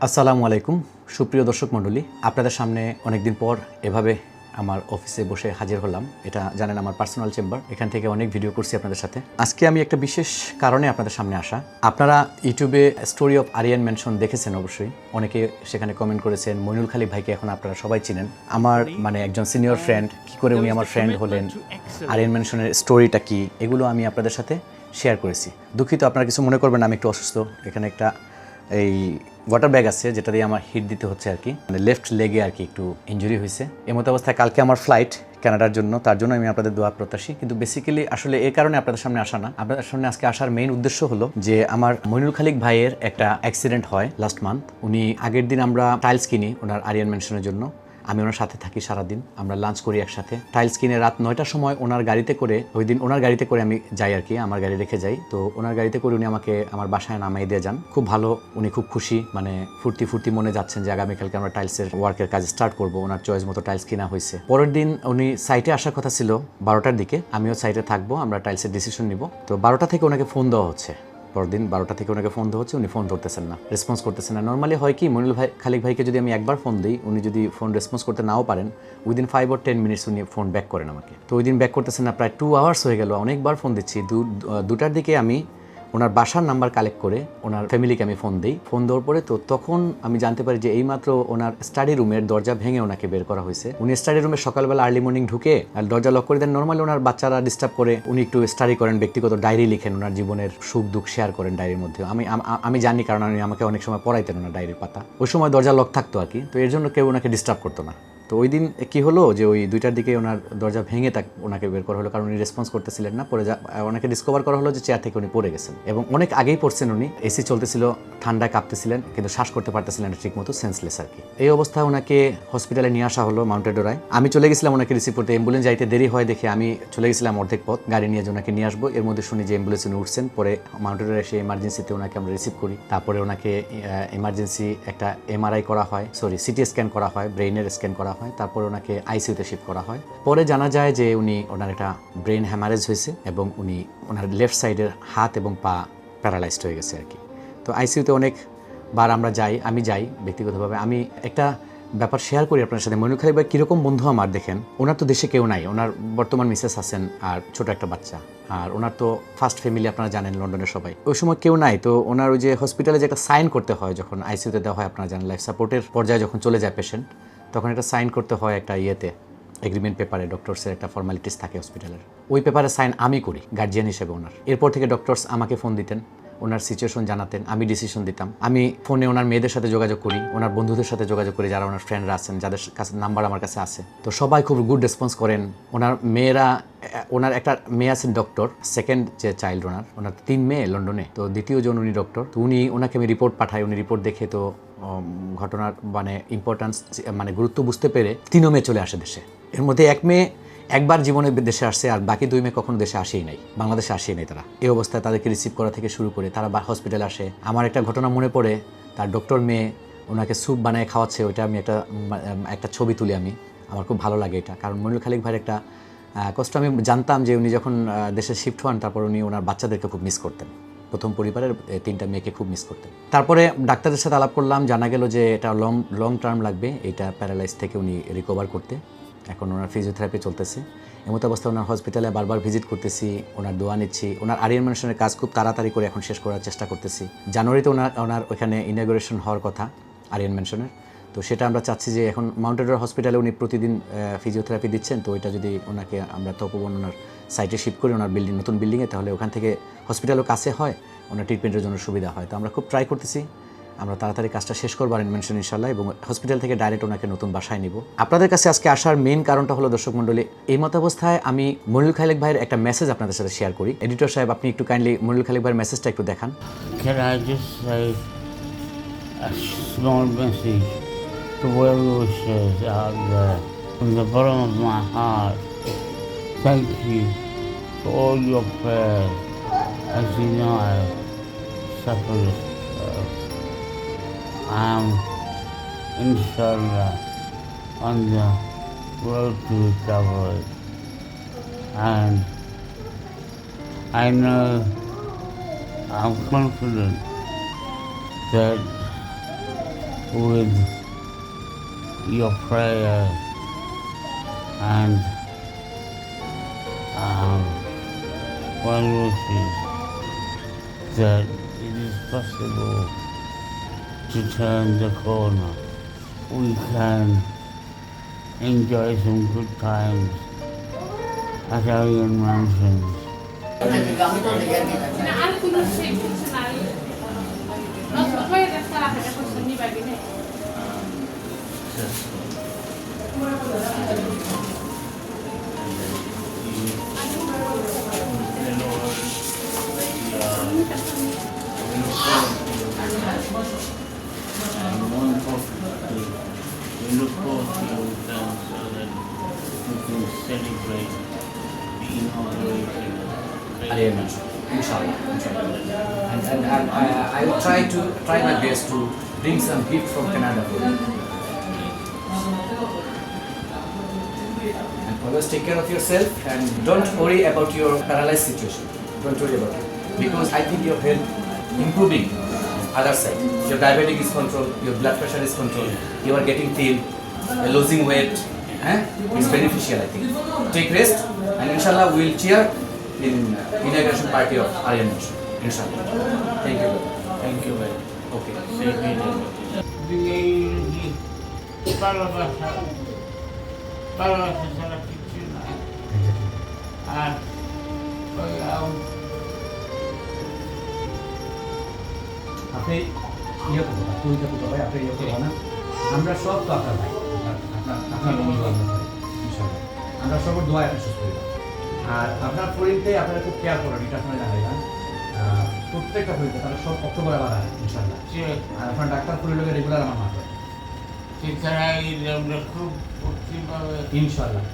আসসালামু আলাইকুম সুপ্রিয় দর্শক মণ্ডলী, আপনাদের সামনে অনেকদিন পর এভাবে আমার অফিসে বসে হাজির হলাম। এটা জানেন আমার পার্সোনাল চেম্বার, এখান থেকে অনেক ভিডিও করছি আপনাদের সাথে। আজকে আমি একটা বিশেষ কারণে আপনাদের সামনে আসা। আপনারা ইউটিউবে স্টোরি অফ আরিয়ান ম্যানশন দেখেছেন অবশ্যই, অনেকে সেখানে কমেন্ট করেছেন। মইনুল খালিক ভাইকে এখন আপনারা সবাই চিনেন, আমার একজন সিনিয়র ফ্রেন্ড। কী করে উনি আমার ফ্রেন্ড হলেন, আরিয়ান ম্যানশনের স্টোরিটা কি, এগুলো আমি আপনাদের সাথে শেয়ার করেছি। দুঃখিত, আপনারা কিছু মনে করবেন না, আমি একটু অসুস্থ। এখানে একটা এই ওয়াটার ব্যাগ আছে যেটা দিয়ে আমার হিট দিতে হচ্ছে আর কি, মানে লেফট লেগে আর কি একটু ইনজুরি হয়েছে। এমত অবস্থায় কালকে আমার ফ্লাইট কানাডার জন্য, তার জন্য আমি আপনাদের দোয়া প্রত্যাশী। কিন্তু বেসিক্যালি আসলে এই কারণে আপনাদের সামনে আসা না, আপনাদের সামনে আজকে আসার মেইন উদ্দেশ্য হলো যে আমার মইনুল খালিক ভাইয়ের একটা অ্যাক্সিডেন্ট হয় লাস্ট মান্থ। উনি আগের দিন আমরা টাইলস কিনি ওনার আরিয়ান ম্যানশনের জন্য, আমি ওনার সাথে থাকি সারাদিন, আমরা লাঞ্চ করি একসাথে। টাইলস কিনে রাত 9টার সময় ওনার গাড়িতে করে, ওই দিন ওনার গাড়িতে করে আমি যাই আর কি, আমার গাড়ি রেখে যাই। তো ওনার গাড়িতে করে উনি আমাকে আমার বাসায় নামাই দিয়ে যান। খুব ভালো, উনি খুব খুশি, মানে ফুর্তি মনে যাচ্ছেন যে আগামীকালকে আমরা টাইলসের ওয়ার্কের কাজ স্টার্ট করবো। ওনার চয়েস মতো টাইলস কিনা হয়েছে। পরের দিন উনি সাইটে আসার কথা ছিল 12টার দিকে, আমিও সাইটে থাকবো, আমরা টাইলসের ডিসিশন নিব। তো 12টা থেকে ওনাকে ফোন দেওয়া হচ্ছে, পরদিন 12টা থেকে ওনাকে ফোন দেওয়া হচ্ছে, উনি ফোন ধরতেছেন না, রেসপন্স করতেছেন না। নর্মালি হয় কি, মইনুল খালিক ভাইকে যদি আমি একবার ফোন দিই, উনি যদি ফোন রেসপন্স করতে নাও পারেন, উইদিন 5 or 10 মিনিটস উনি ফোন ব্যাক করেন আমাকে। তো ওই দিন ব্যাক করতেছেন না, প্রায় 2 আওয়ার্স হয়ে গেল, অনেকবার ফোন দিচ্ছি। 2টার দিকে আমি ওনার বাসার নাম্বার কালেক্ট করে ওনার ফ্যামিলিকে আমি ফোন দিই। ফোন দেওয়ার পরে তো তখন আমি জানতে পারি যে এইমাত্র ওনার স্টাডি রুমের দরজা ভেঙে ওনাকে বের করা হয়েছে। উনি স্টাডি রুমে সকালবেলা আর্লি মর্নিং ঢুকে আর দরজা লক করে দেন। নর্মালি ওনার বাচ্চারা ডিস্টার্ব করে, উনি একটু স্টাডি করেন, ব্যক্তিগত ডায়েরি লিখেন, ওনার জীবনের সুখ দুঃখ শেয়ার করেন ডায়েরির মধ্যে। আমি জানি, কারণ উনি আমাকে অনেক সময় পড়াইতেন ওনার ডায়েরির পাতা। ওই সময় দরজা লক থাকতো আর কি, তো এর জন্য কেউ ওনাকে ডিস্টার্ব করতো না। তো ওই দিন কি হলো যে ওই 2টার দিকে ওনার দরজা ভেঙে ওনাকে বের করা হলো, কারণ উনি রেসপন্স করতেছিলেন না। পরে ওনাকে ডিসকভার করা হলো যে চেয়ার থেকে উনি পড়ে গেছেন, এবং অনেক আগেই পড়ছেন উনি। এসি চলতেছিল, ঠান্ডায় কাঁপতেছিলেন, কিন্তু শ্বাস করতে পারতেছিলেন ঠিক মতো, সেন্সলেস আর কি। এই অবস্থায় ওনাকে হসপিটালে নিয়ে আসা হলো মাউন্টেডোরায়। আমি চলে গেছিলাম ওনাকে রিসিভ করতে, অ্যাম্বুলেন্স যাইতে দেরি হয় দেখে আমি চলে গেছিলাম অর্ধেক পথ, গাড়ি নিয়ে যে ওনাকে নিয়ে আসবো। এর মধ্যে শুনি যে অ্যাম্বুলেন্সে উনি উঠছেন। পরে মাউন্টেডোরায় এসে এমার্জেন্সিতে ওনাকে আমরা রিসিভ করি। তারপরে ওনাকে এমার্জেন্সি একটা এমআরআই করা হয়, সিটি স্ক্যান করা হয়, ব্রেইনের স্ক্যান করা হয়। তারপরে ওনাকে আইসিইউতে শিফট করা হয়। পরে জানা যায় যে ওনার একটা ব্রেন হ্যামারেজ হয়েছে, এবং ওনার লেফট সাইডের হাত এবং পা প্যারালাইজড হয়ে গেছে আর কি। তো আইসিইউতে অনেকবার আমরা যাই, আমি যাই ব্যক্তিগতভাবে। আমি একটা ব্যাপার শেয়ার করি আপনার সাথে। মইনুল খালিক ভাই কীরকম বন্ধু আমার, দেখেন, ওনার তো দেশে কেউ নাই, ওনার বর্তমান মিসেস আছেন আর ছোট একটা বাচ্চা, আর ওনার তো ফার্স্ট ফ্যামিলি আপনারা জানেন, লন্ডনের সবাই। ওই সময় কেউ নাই। তো ওনার ওই যে হসপিটালে যে একটা সাইন করতে হয় যখন আইসিইউতে দেওয়া হয়, আপনারা জানেন, লাইফ সাপোর্টের পর্যায়ে যখন চলে যায় পেশেন্ট, তখন একটা সাইন করতে হয় একটা এগ্রিমেন্ট পেপারে, ডক্টরসের একটা ফর্মালিটিস থাকে হসপিটালের। ওই পেপারে সাইন আমি করি গার্জিয়ান হিসেবে ওনার। এরপর থেকে ডক্টরস আমাকে ফোন দিতেন, ওনার সিচুয়েশন জানাতেন, আমি ডিসিশন দিতাম। আমি ফোনে ওনার মেয়েদের সাথে যোগাযোগ করি, ওনার বন্ধুদের সাথে যোগাযোগ করি, যারা ওনার ফ্রেন্ডরা আছেন, যাদের কাছে নাম্বার আমার কাছে আছে। তো সবাই খুব গুড রেসপন্স করেন। ওনার মেয়েরা, ওনার একটা মেয়ে আছেন ডক্টর, সেকেন্ড যে চাইল্ড ওনার 3 মেয়ে লন্ডনে, তো দ্বিতীয় জন উনি ডক্টর। তো ওনাকে আমি রিপোর্ট পাঠাই, উনি রিপোর্ট দেখে তো ঘটনার ইম্পর্টেন্স, গুরুত্ব বুঝতে পেরে 3 মেয়ে চলে আসে দেশে। এর মধ্যে 1 মেয়ে একবার জীবনে দেশে আসছে, আর বাকি 2 মেয়ে কখনো দেশে আসেই নাই, বাংলাদেশে আসেই নাই তারা। এই অবস্থায় তাদেরকে রিসিভ করা থেকে শুরু করে তারা হসপিটালে আসে। আমার একটা ঘটনা মনে পড়ে, তার ডক্টর মেয়ে ওনাকে স্যুপ বানিয়ে খাওয়াচ্ছে, ওইটা আমি একটা ছবি তুলি আমি। আমার খুব ভালো লাগে এটা, কারণ মইনুল খালিক ভাইয়ের একটা কষ্ট আমি জানতাম যে উনি যখন দেশে শিফট হন, তারপর উনি ওনার বাচ্চাদেরকে খুব মিস করতেন, প্রথম পরিবারের 3টা মেয়েকে খুব মিস করতেন। তারপরে ডাক্তারদের সাথে আলাপ করলাম, জানা গেল যে এটা লং টার্ম লাগবে, এটা প্যারালাইজ থেকে উনি রিকভার করতে। এখন ওনার ফিজিওথেরাপি চলতেছে। এমতো অবস্থায় ওনার হসপিটালে বারবার ভিজিট করতেছি, ওনার দোয়া নিচ্ছি। ওনার আরিয়ান ম্যানশনের কাজ খুব তাড়াতাড়ি করে এখন শেষ করার চেষ্টা করতেছি। জানুয়ারিতে ওনার ওইখানে ইনঅগ্রেশন হওয়ার কথা আরিয়ান ম্যানশনের, তো সেটা আমরা চাচ্ছি যে এখন মাউন্টেডোরা হসপিটালে উনি প্রতিদিন ফিজিওথেরাপি দিচ্ছেন। তো ওইটা যদি ওনাকে আমরা তপবন ওনার সাইটে শিফট করি, ওনার নতুন বিল্ডিংয়ে, তাহলে ওখান থেকে হসপিটালও কাছে হয়, ওনার ট্রিটমেন্টের জন্য সুবিধা হয়। তো আমরা খুব ট্রাই করতেছি, আমরা তাড়াতাড়ি কাজটা শেষ করবো আরিয়ান ম্যানশন ইনশাল্লাহ, এবং হসপিটাল থেকে ডাইরেক্ট ওনাকে নতুন বাসায় নিব। আপনাদের কাছে আজকে আসার মেইন কারণটা হলো, দর্শক মণ্ডলী, এই মতাবস্থায় আমি মইনুল খালিক ভাইয়ের একটা মেসেজ আপনাদের সাথে শেয়ার করি। এডিটর সাহেব, আপনি একটু কাইন্ডলি মইনুল খালিক ভাইয়ের মেসেজটা একটু দেখান। Can I just say a small message to well wishers out there from the bottom of my heart? Thank you for all your prayers. As you know, I suffer with I am inshallah on the road to recovery, and I know, I'm confident that with your prayers and well wishes that it is possible to turn the corner. We can enjoy some good times at Alien Mansions. And more importantly, we look forward to your return so that we can celebrate the inauguration of Alien Mansion, inshallah. And I will try my best to bring some gift from Canada for you. And always take care of yourself and don't worry about your paralyzed situation. Don't worry about it because I think your health improving. Other side, your diabetic is controlled, your blood pressure is controlled, you are getting thin, you're losing weight. It's beneficial, I think. Take rest, and inshallah we'll cheer in inauguration party of Aryan Mansion. Inshallah. Thank you. Thank you very much. Okay. Para la piscina. আপনি ইয়ে করবো না, তুই করবো ভাই, আপনি ইয়ে করবো না। আমরা সব তো আপনার ভাই, আপনার বন্ধু আমরা ভাই, ইনশাআল্লাহ। আমরা সবার দোয়া আপনি সুস্থ হয়ে যাবেন। আর আপনার শরীরতে আপনারা খুব কেয়ার করেন, এটা আপনারা জানাইলাম। প্রত্যেকটা শরীরতে তারা সব অক্টোবর আবার আসে ইনশাআল্লাহ। আর আপনার ডাক্তার শরীরকে রেগুলার আমার মাত্র খুব ইনশাআল্লাহ।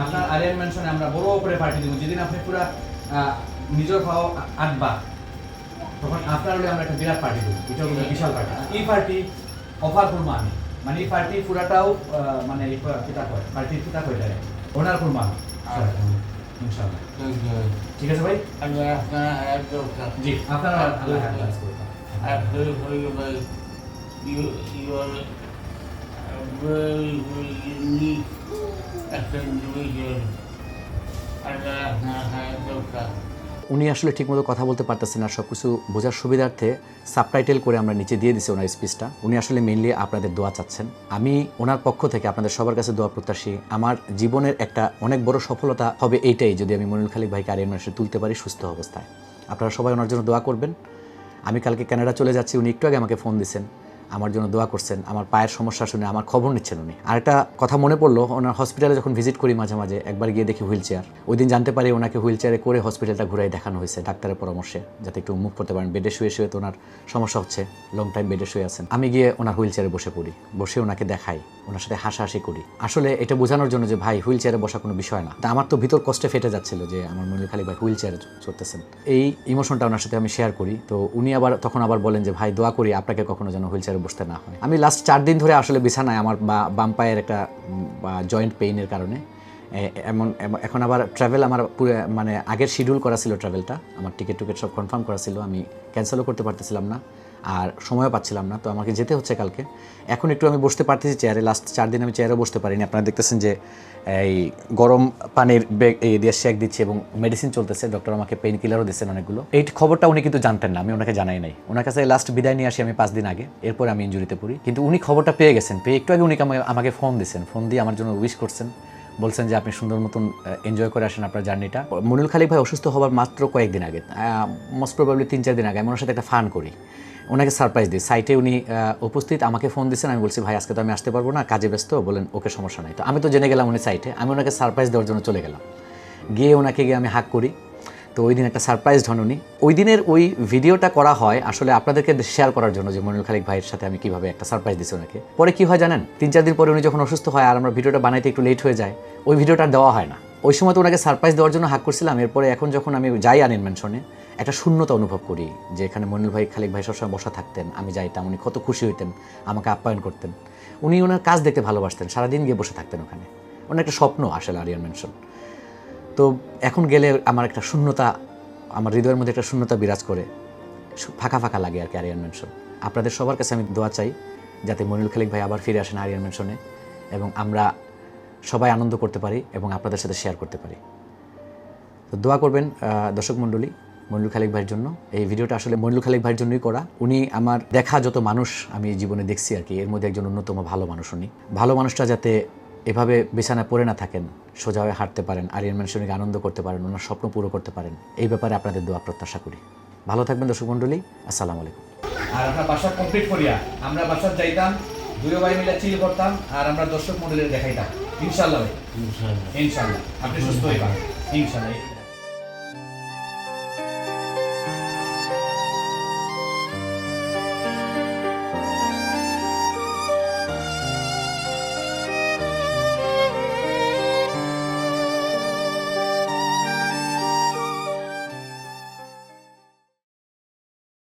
আপনার আরিয়ান ম্যানশনে আমরা বড় করে পার্টি দেবো। যেদিন আপনি পুরা নিজের খাও আটবা, তখন আপনার হলে আমরা একটা বিরাট পার্টি দেবো। এটা হলো বিশাল পার্টি। এই পার্টি অফার করবো আমি, মানে এই পার্টি পুরাটাও মানে এটা হয়, পার্টি এটা হয়ে যায় ওনার করবো আমি ইনশাআল্লাহ। ঠিক আছে ভাই? জি, আপনারা আল্লাহ হাফেজ করবেন। You are a very, very unique as an individual. উনি আসলে ঠিকমতো কথা বলতে পারতেছেন না, সব কিছু বোঝার সুবিধার্থে সাবটাইটেল করে আমরা নিচে দিয়ে দিছি ওনার স্পিচটা। উনি আসলে মেইনলি আপনাদের দোয়া চাচ্ছেন। আমি ওনার পক্ষ থেকে আপনাদের সবার কাছে দোয়া প্রত্যাশী। আমার জীবনের একটা অনেক বড় সফলতা হবে এইটাই, যদি আমি মনিরুল খালিক ভাইকে আরিয়ান ম্যানশনে তুলতে পারি সুস্থ অবস্থায়। আপনারা সবাই ওনার জন্য দোয়া করবেন। আমি কালকে কানাডা চলে যাচ্ছি, উনি একটু আগে আমাকে ফোন দিয়েছেন, আমার জন্য দোয়া করছেন। আমার পায়ের সমস্যা শুনে আমার খবর নিচ্ছেন উনি। আর একটা কথা মনে পড়লো, ওনার হসপিটালে যখন ভিজিট করি মাঝে মাঝে, একবার গিয়ে দেখি হুইল চেয়ার। ওই দিন জানতে পারি ওনাকে হুইল চেয়ারে করে হসপিটালটা ঘুরাই দেখানো হয়েছে ডাক্তারের পরামর্শে, যাতে একটু মুভ করতে পারেন। বেডে শুয়ে শুয়ে তো ওনার সমস্যা হচ্ছে, লং টাইম বেডে শুয়ে আছেন। আমি গিয়ে ওনার হুইল চেয়ারে বসে পড়ি, বসে ওনাকে দেখাই, ওনার সাথে হাসাহাসি করি। আসলে এটা বোঝানোর জন্য যে ভাই হুইল চেয়ারে বসা কোনো বিষয় না। তা আমার তো ভিতর কষ্টে ফেটে যাচ্ছিল যে আমার মনিরুল খালিক ভাই হুইল চেয়ারে চড়তেছেন। এই ইমোশনটা ওনার সাথে আমি শেয়ার করি। তো উনি তখন আবার বলেন যে ভাই দোয়া করি আপনাকে কখনো যেন হুইল চেয়ারে বসতে না হয়। আমি লাস্ট 4 দিন ধরে আসলে বিছানায়, আমার বাম পায়ের একটা জয়েন্ট পেইনের কারণে। এখন আবার ট্রাভেল আমার পুরো মানে আগের শিডিউল করা ছিল, ট্রাভেলটা আমার টিকিট সব কনফার্ম করা ছিল, আমি ক্যান্সেলও করতে পারতেছিলাম না আর সময়ও পাচ্ছিলাম না, তো আমাকে যেতে হচ্ছে কালকে। এখন একটু আমি বসতে পারতেছি চেয়ারে, লাস্ট 4 দিন আমি চেয়ারে বসতে পারিনি। আপনারা দেখতেছেন যে এই গরম পানির দিয়ে শেক দিচ্ছি এবং মেডিসিন চলতেছে, ডক্টর আমাকে পেইন কিলারও দিচ্ছেন অনেকগুলো। এই খবরটা উনি কিন্তু জানতেন না, আমি ওনাকে জানাই নাই। ওনার কাছে লাস্ট বিদায় নিয়ে আসি আমি 5 দিন আগে, এরপর আমি ইনজুরিতে পড়ি। কিন্তু উনি খবরটা পেয়ে গেছেন, পেয়ে একটু আগে উনি আমাকে ফোন দিচ্ছেন, ফোন দিয়ে আমার জন্য উইশ করছেন, বলছেন যে আপনি সুন্দর মতন এনজয় করে আসেন আপনার জার্নিটা। মনিরুল খালিক ভাই অসুস্থ হবার মাত্র কয়েকদিন আগে, মোস্ট প্রবাবলি 3-4 দিন আগে, আমি ওনার সাথে একটা ফান করি, ওনাকে সারপ্রাইজ দিই। সাইটে উনি উপস্থিত, আমাকে ফোন দিচ্ছেন। আমি বলছি ভাই আজকে তো আমি আসতে পারবো না, কাজে ব্যস্ত। বলেন ওকে, সমস্যা নাই। তো আমি তো জেনে গেলাম উনি সাইটে, আমি ওনাকে সারপ্রাইজ দেওয়ার জন্য চলে গেলাম। গিয়ে ওনাকে আমি হাক করি। তো ওই দিন একটা সারপ্রাইজ হন উনি। ওই দিনের ওই ভিডিওটা করা হয় আসলে আপনাদেরকে শেয়ার করার জন্য, যে মনিরুল খালিক ভাইয়ের সাথে আমি কীভাবে একটা সারপ্রাইজ দিচ্ছি ওনাকে। পরে কী হয় জানেন, 3-4 দিন পরে উনি যখন অসুস্থ হয় আর আমরা ভিডিওটা বানাইতে একটু লেট হয়ে যায়, ওই ভিডিওটা দেওয়া হয় না। ওই সময় তো ওনাকে সারপ্রাইজ দেওয়ার জন্য হাক করছিলাম। এরপরে এখন যখন আমি যাই আরিয়ান ম্যানশনে, একটা শূন্যতা অনুভব করি যে এখানে মনিরুল ভাই খালিক ভাই সবসময় বসা থাকতেন, আমি যাইতাম, উনি কত খুশি হইতেন, আমাকে আপ্যায়ন করতেন। উনি ওনার কাজ দেখতে ভালোবাসতেন, সারাদিন গিয়ে বসে থাকতেন ওখানে। ওনার একটা স্বপ্ন আসলে আরিয়ান ম্যানশন। তো এখন গেলে আমার একটা শূন্যতা, আমার হৃদয়ের মধ্যে একটা শূন্যতা বিরাজ করে, ফাঁকা ফাঁকা লাগে আর কি আরিয়ান ম্যানশন। আপনাদের সবার কাছে আমি দোয়া চাই যাতে মনিরুল খালিক ভাই আবার ফিরে আসেন আরিয়ান ম্যানশনে এবং আমরা সবাই আনন্দ করতে পারি এবং আপনাদের সাথে শেয়ার করতে পারি। তো দোয়া করবেন দর্শক মণ্ডলী মনিরুল খালিক ভাইয়ের জন্য। এই ভিডিওটা আসলে মনিরুল খালিক ভাইয়ের জন্যই করা। উনি আমার দেখা যত মানুষ আমি জীবনে দেখছি আর কি, এর মধ্যে একজন অন্যতম ভালো মানুষ উনি। ভালো মানুষটা যাতে এভাবে বিছানায় পড়ে না থাকেন, সোজা হয়ে হাঁটতে পারেন, আরিয়ান ম্যানশনকে আনন্দ করতে পারেন, ওনার স্বপ্ন পুরো করতে পারেন, এই ব্যাপারে আপনাদের দোয়া প্রত্যাশা করি। ভালো থাকবেন দর্শক মণ্ডলী, আসসালামু আলাইকুম। আর আমরা বাসা কমপ্লিট করিয়া আমরা বাসার যাইতাম, দুই ভাই মিলে চিল করতাম আর আমরা দর্শক মণ্ডলীর দেখাইতাম ইনশাআল্লাহ। ইনশাআল্লাহ। ইনশাআল্লাহ আপনি সুস্থ হইবা ইনশাআল্লাহ।